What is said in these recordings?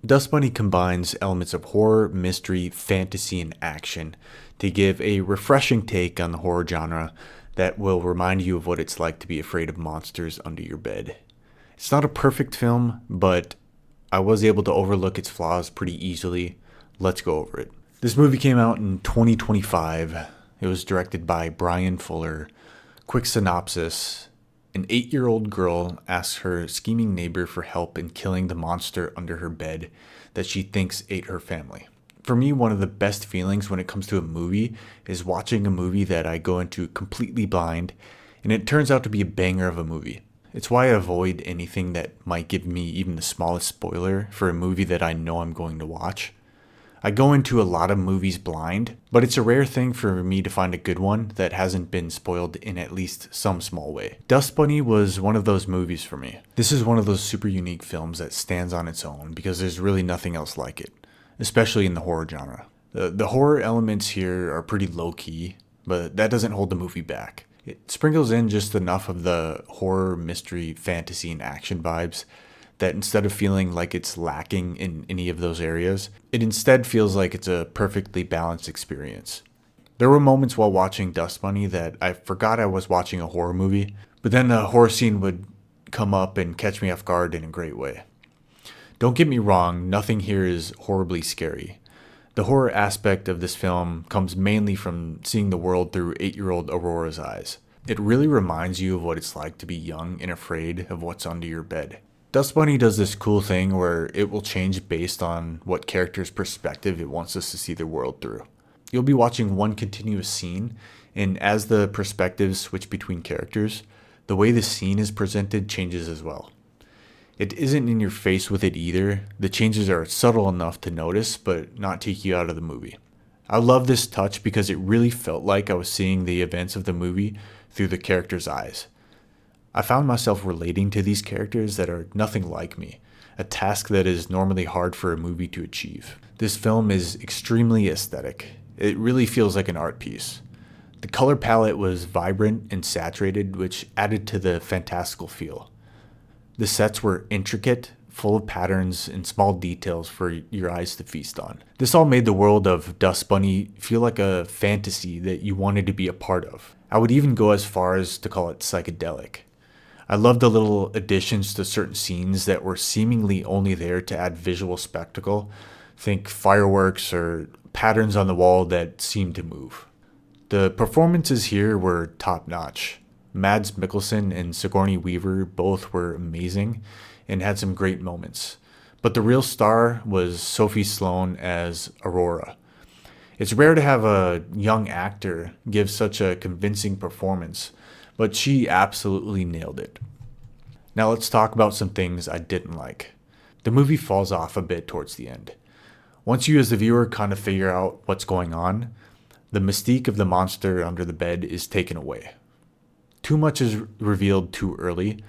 Dust Bunny combines elements of horror, mystery, fantasy, and action to give a refreshing take on the horror genre that will remind you of what it's like to be afraid of monsters under your bed. It's not a perfect film, but I was able to overlook its flaws pretty easily. Let's go over it. This movie came out in 2025. It was directed by Brian Fuller. Quick synopsis. An 8-year-old girl asks her scheming neighbor for help in killing the monster under her bed that she thinks ate her family. For me, one of the best feelings when it comes to a movie is watching a movie that I go into completely blind and it turns out to be a banger of a movie. It's why I avoid anything that might give me even the smallest spoiler for a movie that I know I'm going to watch. I go into a lot of movies blind, but it's a rare thing for me to find a good one that hasn't been spoiled in at least some small way. Dust Bunny was one of those movies for me. This is one of those super unique films that stands on its own because there's really nothing else like it, especially in the horror genre. The horror elements here are pretty low-key, but that doesn't hold the movie back. It sprinkles in just enough of the horror, mystery, fantasy, and action vibes that instead of feeling like it's lacking in any of those areas, it instead feels like it's a perfectly balanced experience. There were moments while watching Dust Bunny that I forgot I was watching a horror movie, but then a horror scene would come up and catch me off guard in a great way. Don't get me wrong, nothing here is horribly scary. The horror aspect of this film comes mainly from seeing the world through 8-year-old Aurora's eyes. It really reminds you of what it's like to be young and afraid of what's under your bed. Dust Bunny does this cool thing where it will change based on what character's perspective it wants us to see the world through. You'll be watching one continuous scene, and as the perspectives switch between characters, the way the scene is presented changes as well. It isn't in your face with it either. The changes are subtle enough to notice, but not take you out of the movie. I love this touch because it really felt like I was seeing the events of the movie through the character's eyes. I found myself relating to these characters that are nothing like me, a task that is normally hard for a movie to achieve. This film is extremely aesthetic. It really feels like an art piece. The color palette was vibrant and saturated, which added to the fantastical feel. The sets were intricate, full of patterns and small details for your eyes to feast on. This all made the world of Dust Bunny feel like a fantasy that you wanted to be a part of. I would even go as far as to call it psychedelic. I love the little additions to certain scenes that were seemingly only there to add visual spectacle. Think fireworks or patterns on the wall that seemed to move. The performances here were top-notch. Mads Mikkelsen and Sigourney Weaver both were amazing and had some great moments. But the real star was Sophie Sloane as Aurora. It's rare to have a young actor give such a convincing performance, but she absolutely nailed it. Now let's talk about some things I didn't like. The movie falls off a bit towards the end. Once you as the viewer kind of figure out what's going on, the mystique of the monster under the bed is taken away. Too much is revealed too early,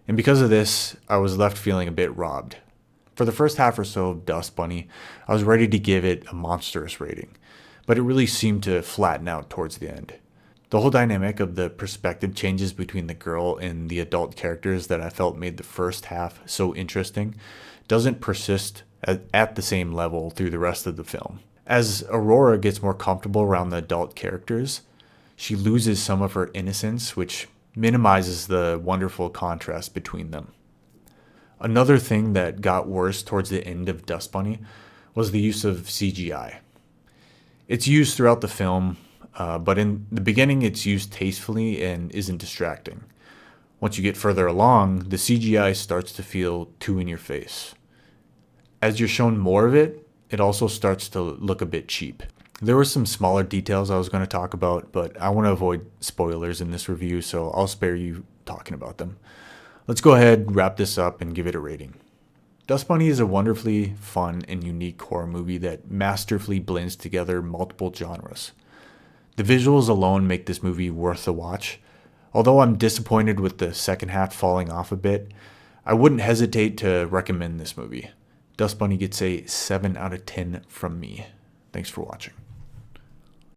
and because of this, I was left feeling a bit robbed. For the first half or so of Dust Bunny, I was ready to give it a monstrous rating, but it really seemed to flatten out towards the end. The whole dynamic of the perspective changes between the girl and the adult characters that I felt made the first half so interesting doesn't persist at the same level through the rest of the film. As Aurora gets more comfortable around the adult characters, she loses some of her innocence, which minimizes the wonderful contrast between them. Another thing that got worse towards the end of Dust Bunny was the use of CGI. It's used throughout the film, but in the beginning it's used tastefully and isn't distracting. Once you get further along, the CGI starts to feel too in your face. As you're shown more of it, it also starts to look a bit cheap. There were some smaller details I was going to talk about, but I want to avoid spoilers in this review, so I'll spare you talking about them. Let's go ahead, wrap this up, and give it a rating. Dust Bunny is a wonderfully fun and unique horror movie that masterfully blends together multiple genres. The visuals alone make this movie worth the watch. Although I'm disappointed with the second half falling off a bit, I wouldn't hesitate to recommend this movie. Dust Bunny gets a 7 out of 10 from me. Thanks for watching.